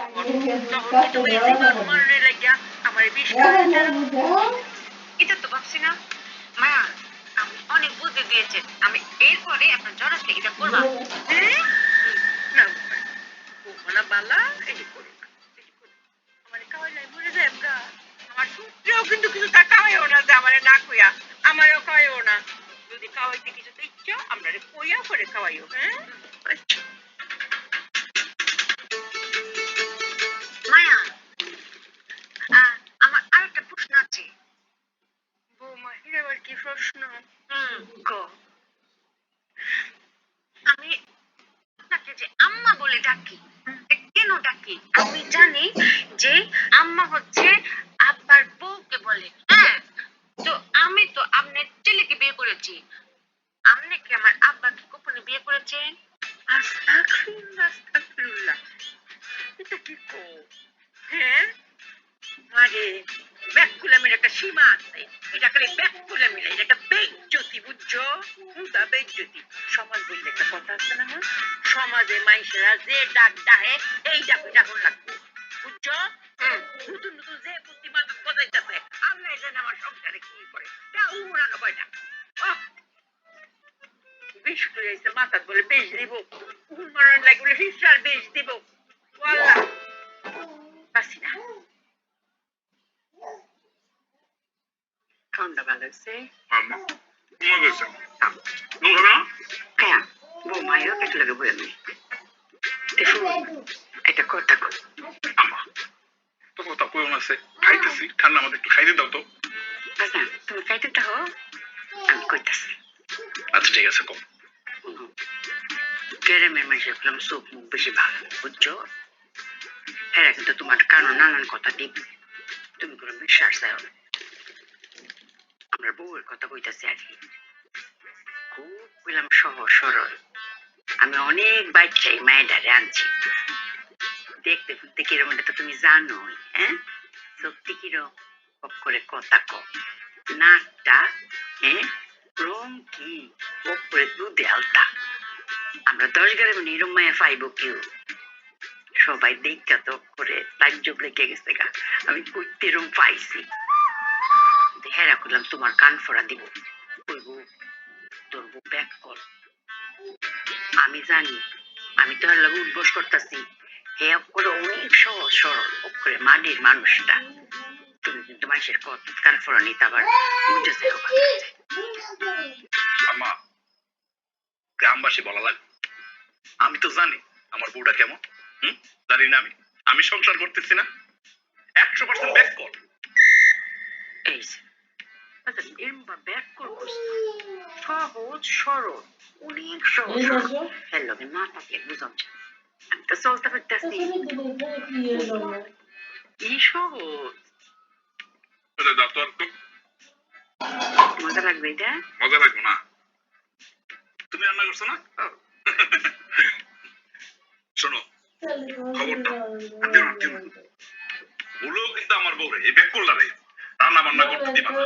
তখন কি তুমি এই জীবাণু মারণের লাগিয়া আমার বিষ এটা তো ভাবছি না মা আমি অনেক বুদ্ধি দিয়েছেন আমি এরপরে আপনার জড়াস থেকে এটা করবা না ওখানে বালা এই করো না আমার খাওয়াইলাই মরে যায় আমার সূত্রেও কিন্তু কিছু তা খাওয়াইও না যে আমার না কইয়া আমারও খাওয়াইও না যদি খাওয়াইতে কিছু তো ইচ্ছা আমরা কইয়া করে খাওয়াইও হ্যাঁ আচ্ছা মায়া আমার আরেকটা প্রশ্ন আছে বৌমা এর আবার কি প্রশ্ন আমি আপনাকে যে আম্মা বলে ডাকি কেন ডাকি আমি জানি যে আম্মা হচ্ছে আব্বার বউকে বলে হ্যাঁ তো আমি তো আপনার ছেলেকে বিয়ে করেছি আপনি কি আমার আব্বাকে গোপনে বিয়ে করেছেন আস্তাগফিরুল্লাহ আস্তাগফিরুল্লাহ এটা কি কো হ্যাঁ আরে ব্যাকুলামের একটা সীমা আছে এটা খালি ব্যাকুলামি না এটা একটা বেজ্জতি বুঝছো হুদা বেজ্জতি সমাজ বললে একটা কথা আছে না মা সমাজে মানুষেরা যে ডাক ডাহে এই ডাকে ডাকন লাগবে বুঝছো নতুন নতুন যে বুদ্ধিমান বজাইতেছে আমরা জানি আমার সংসারে কি করে তা উড়ানো কয়টা বিষ করে এসে মাথার বলে বেশ দিব উড়ানোর লাগলে হিসার বেশ দিব আল্লাহ পারছি না ঠান্ডা ভালো হয়েছে হ্যাঁ বৌমাইও পেটে লাগে বই আমি একটা কথা কই তো কথা কই আছে খাইতেছি ঠান্ডা আমাদের একটু খাইতে দাও তো আচ্ছা তুমি খাইতে থাকো আমি কইতাছি আচ্ছা ঠিক আছে কম গ্রামের মানুষের ফেলাম চোখ মুখ বেশি ভালো বুঝছো এরা কিন্তু তোমার কারণ নানান কথা দিবে তুমি কোনো বিশ্বাস চাও না আমরা বউয়ের কথা কইতাছি আর কি খুব পেলাম সহজ সরল আমি অনেক বাচ্চাই মায়েরারে আনছি দেখতে ফুটতে কিরম এটা তো তুমি জানোই হ্যাঁ সত্যি কিরম করে কথা কম নাকটা হ্যাঁ রং কি করে দুধে আলতা আমরা 10 গ্রামে এরম মায়া পাইবো কেউ সবাই দেখা তো করে তাজ্জব লেগে গেছে গা আমি কইতে এরম পাইছি হেরা করলাম তোমার কান ফোড়া দিব কইব তোর বউ ব্যাক কর আমি জানি আমি তো আর লাগে উদ্বোস করতেছি হে করে অনেক সহজ সরল করে মাটির মানুষটা তুমি কিন্তু মানুষের কান ফোড়া নিতে আবার বুঝেছে আমা গ্রামবাসী বলা লাগবে আমি তো জানি আমার বউটা কেমন জানি না আমি সংসার করতেছি না 100% ব্যাক কর এই এমবা ব্যাক করবো সহজ সরল অনেক সহজ এর লগে না থাকলে বুঝাম আমি তো চলতে পারতেছি কি সহজ মজা লাগবে এটা মজা লাগবে না তুমি রান্না করছো না শোনো খবরটা বলো কিন্তু আমার বউরে এই ব্যাক করলা রে রান্না বান্না করতে দিবা না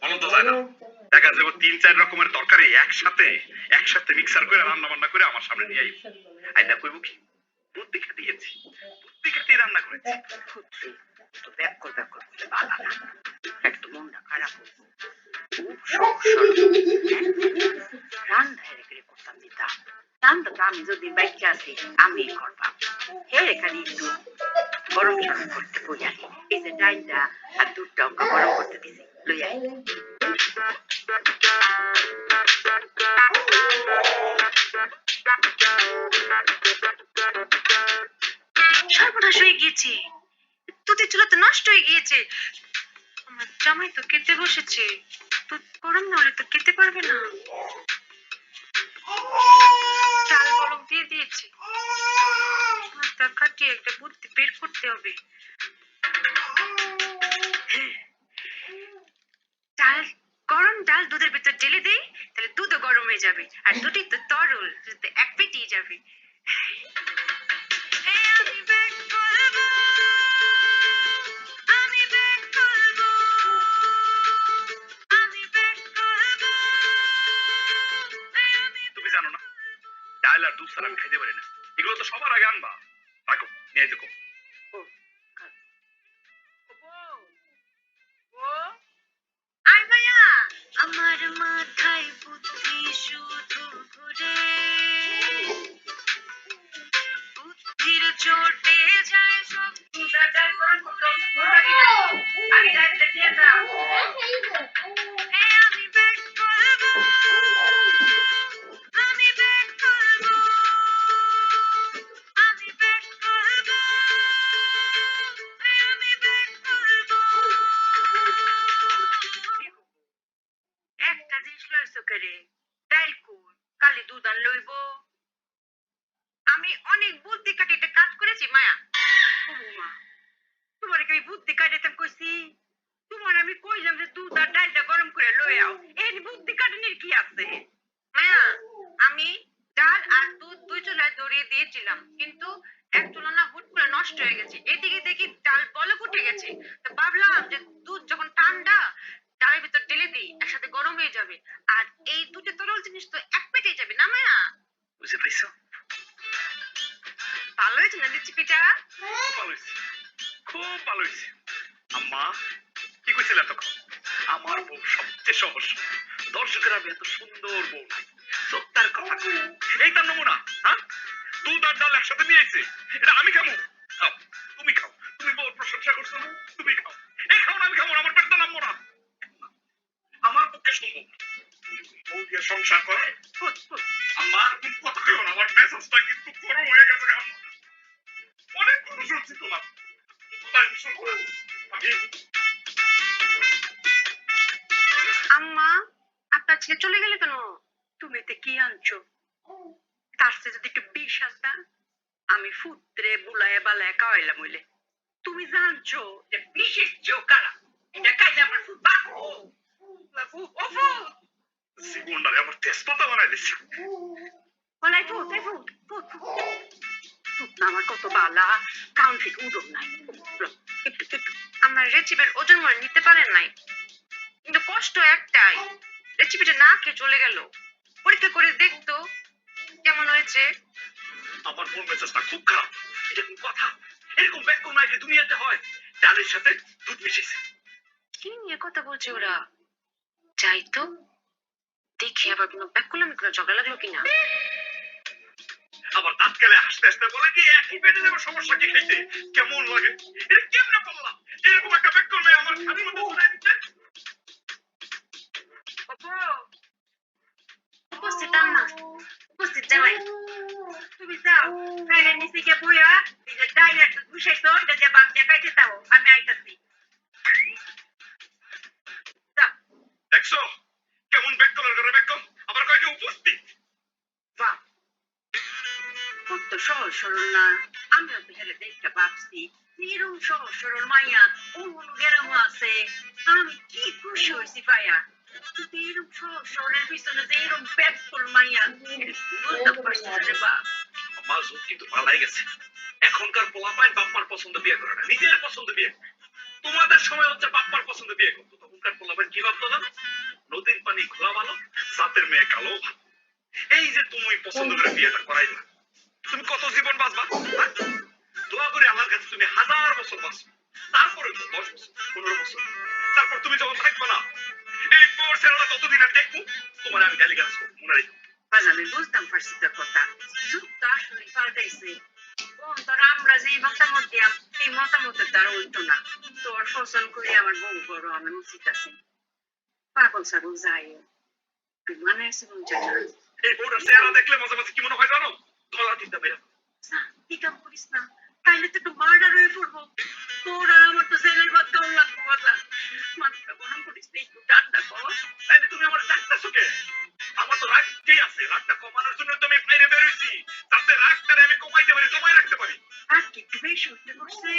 বলো তো যায় না দেখা যাবে 3-4 রকমের তরকারি একসাথে মিক্সার করে রান্না বান্না করে আমার সামনে নিয়ে আইব আইনা কইব কি বুদ্ধি খাটিয়েছি বুদ্ধি খাটিয়ে রান্না করেছি তো ব্যাক করতে ভালো না একটু মনটা খারাপ খুব সমস্যা রান্না হেরে করতাম দিতাম রান্নাটা আমি যদি বাইকে আসি আমি করতাম হেরে খালি একটু গরম সরম করতে বই আনি এই যে ডাইলটা আর দুধটা গরম করতে দিছি লই আই সর্বনাশ হয়ে গিয়েছে দুধের চুলা তো নষ্ট হয়ে গিয়েছে আমার জামাই তো খেতে বসেছে দুধ গরম না হলে তো খেতে পারবে না চাল বরফ দিয়ে দিয়েছে মাথা কাটিয়ে একটা বুদ্ধি বের করতে হবে চাল গরম ডাল দুধের ভিতর ঢেলে দেই তাহলে দুধও গরম হয়ে যাবে আর দুধই তো তরল এক পেটিয়ে যাবে তুমি জানো না ডাল আর দুধ ছাড়া আমি খাইতে পারি না এগুলো তো সবার আগে আনবা রাখো নিয়ে যেতে লটে যায় সব দুধার ডাল গরম করতে পারি না আমি রাইতে দিয়ে দাও আমি ব্যাক করবো আমি ব্যাক করবো আমি ব্যাক করবো আমি ব্যাক করবো একটা জিনিস লইছো করে ডাইল কই কালি দুধ আর লইব আমি অনেক বুদ্ধি কাটিতে কাজ করেছি মায়া ও মা তোমার কি আমি বুদ্ধি কাটাইতাম কইছি তোমার আমি কইলাম যে দুধ আর ডালটা গরম করে লই আও এই বুদ্ধি কাটানির কি আছে মায়া আমি ডাল আর দুধ দুই চুলায় ধরিয়ে দিয়েছিলাম কিন্তু এক চুলা না হুট করে নষ্ট হয়ে গেছে এদিকে দেখি ডাল বলক উঠে গেছে তো ভাবলাম যে দুধ যখন ঠান্ডা ডালের ভিতর ঢেলে দিই একসাথে গরম হয়ে যাবে আর এই দুটো তরল জিনিস তো এক পেটেই যাবে না মায়া বুঝে পাইছো ভালো হয়েছে না লিচি পিঠা ভালো হয়েছে খুব ভালো হয়েছে আম্মা কি কইছিল তখন আমার বউ সবচেয়ে সহজ দর্শকের আমি এত সুন্দর বউ নাই সত্যার কথা কই এই তার নমুনা হ্যাঁ দুধ আর ডাল একসাথে নিয়ে আইছে এটা আমি খামো খাও তুমি খাও তুমি বউর প্রশংসা করছো না তুমি খাও এই খাও না আমি খাবো না আমার পেটটা নামবো না আমার পক্ষে সম্ভব না। বউ দিয়ে সংসার করে আম্মা তুমি কথা কেউ না আমার মেসেজটা কিন্তু গরম হয়ে গেছে আম্মা অনেক কথা শুনছি তোমার কোথায় শুনবো আমি আম্মা আপনার ছেলে চলে গেলে কেন তুমি তো কি আনছো তার চেয়ে যদি একটু বিষ আনতা আমি ফুত্রে বুলায় বালায় খাওয়াইলাম হইলে তুমি জানছো যে বিশেষ চোকারা এটা খাইলে আমার ফুট বাকো বাবু ও ফুট জীবনটারে আমার তেজপাতা বানাই দিচ্ছে বলাই ফুট এই ফুট ফুট ফুট না আমার কত বালা কাউন্ট ফিট উড়ন নাই আমার রেসিপির ওজন মনে নিতে পারেন নাই কিন্তু কষ্ট একটাই রেসিপিটা না খেয়ে চলে গেল পরীক্ষা করে দেখতো কেমন হয়েছে আমার মন মেজাজটা খুব খারাপ এটা কোন কথা এরকম ব্যাককল নাকি দুনিয়াতে হয় ডালের সাথে দুধ মিশিয়েছে কি নিয়ে কথা বলছে ওরা যাই তো দেখি আবার কোনো ব্যাকুলামি করে ঝগড়া লাগলো কিনা আবার দাঁত কেলে হাসতে হাসতে বলে কি একই পেটে দেবো সমস্যা কি খাইতে কেমন লাগে এটা কেমনে বললাম এরকম একটা ব্যাককল মেয়ে আমার খালি মধ্যে শোনাই দিচ্ছে উপস্থিত আম্মা উপস্থিত জামাই তুমি যাও ফ্যানের নিচে গিয়ে বইয়া এই যে ডাইরেক্ট ঘুষাইছো এটা যে বাপ দিয়ে খাইতে দাও আমি আইতাছি যাও দেখছো কেমন ব্যাককলের ঘরে ব্যাককল আবার কয় কি উপস্থিত বাহ কত সহজ সরল না আমিও তো হেলে দেখতে ভাবছি এরকম সহজ সরল মাইয়া অন্য গেরাম আছে আমি কি খুশি হয়েছি পাইয়া কিন্তু এরকম সহজ সরলের পিছনে যে এরকম ব্যাককল মাইয়া বুঝতে পারছি রে বাপ আমার জোর কিন্তু পালাই গেছে এখনকার পোলাপাইন বাপ্পার পছন্দ বিয়ে করে না নিজের পছন্দ বিয়ে করে তোমাদের সময় হচ্ছে বাপ্পার পছন্দ বিয়ে করতো তখনকার পোলাপাইন কি ভাবতো না নদীর পানি খোলা ভালো সাথের মেয়ে কালো ভালো এই যে তুমি পছন্দ করে বিয়েটা করাই না তুমি কত জীবন বাঁচবা দোয়া করি আমার কাছে তুমি 1000 বছর বাঁচো তারপরে 10 বছর 15 বছর তারপর তুমি যখন থাকবে না এই পর ছেলেটা ততদিন আর দেখবো তোমার আমি গালি গাছ করবো মনে রেখো আমি বুঝতাম পারছি তোর কথা যুগ তো আসলে পাল্টাইছে তোর আমরা যে মতামত দিয়াম এই মতামতের দ্বারা উল্টো না তোর পছন্দ করে আমার বউ বড় আমি উচিত আছে পাগল ছাগল যাই তুই মানে আছে কোন জায়গা এই বউটার চেহারা দেখলে মাঝে মাঝে কি মনে হয় জানো ধলা দিতে বেরো কি কাম করিস না তাইলে তো একটু মার্ডার হয়ে পড়বো তোর আর আমার তো জেলের ভাত কেমন লাগবো কথা মাথাটা গরম করিস না একটু ঠান্ডা কর তাইলে তুমি আমার ডাকতেছো কে আমার তো রাগটাই আছে রাগটা কমানোর জন্য তো আমি বাইরে বেরোইছি যাতে রাগটারে আমি কমাইতে পারি জমাই রাখতে পারি আর কি একটু বেশি উঠতে করছে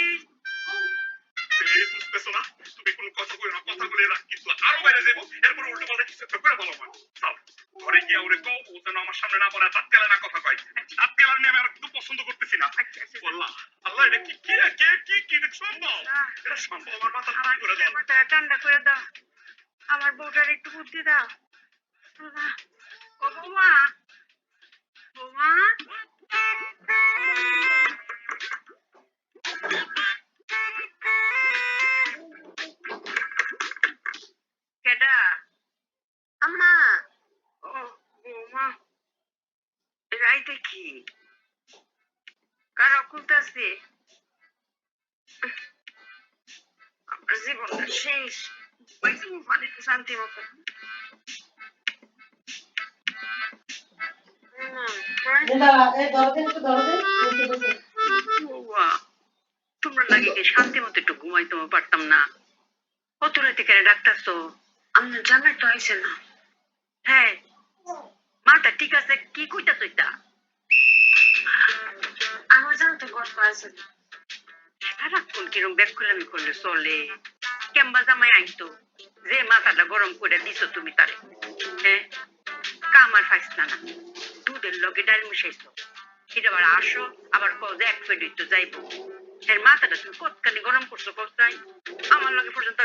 এই বুঝতেছো না তুমি কোনো কথা বলে না কথা বলে রাগ কিন্তু আরো বাইরে যাবো এরপর উল্টো পাল্টা কিছু একটা করে বলো আমার চল ঘরে গিয়ে ওরে কও ও যেন আমার সামনে না পড়ে দাঁত কেলা না কথা কয় দাঁত কেলা নিয়ে আমি আর কিন্তু পছন্দ করতেছি না বললাম আল্লাহ এটা কি কে কে কি কি সম্ভব এটা সম্ভব আমার মাথা ঠান্ডা করে দাও মাথা ঠান্ডা করে দাও আমার বউটার একটু বুদ্ধি দাও ও বৌমা বৌমা কেডা আম্মা ও বৌমা রাইতে কি কারা খুলতেছে আছে আমার জীবনটা শেষ পানিতে শান্তি মতো তোমরা লাগে কি শান্তি মতো একটু ঘুমাইতে পারতাম না কত রাতে কেন ডাক্তারছো আমার জামাই তো আইসে না হ্যাঁ মাথা ঠিক আছে কি কইতাছ এটা আমার জানা তো গল্প আছে সারাক্ষণ কিরম ব্যাগ খুলামি করলে চলে কেম্বা জামাই আইতো যে মাথাটা গরম করে দিছো তুমি তারে হ্যাঁ কামার ফাইসলা না দুধের লগে ডাল মিশাইছো সেটা আবার আসো আবার কজ এক ফেড তো যাইবো এর মাথাটা তুমি কতখানি গরম করছো কোথায় আমার লগে পর্যন্ত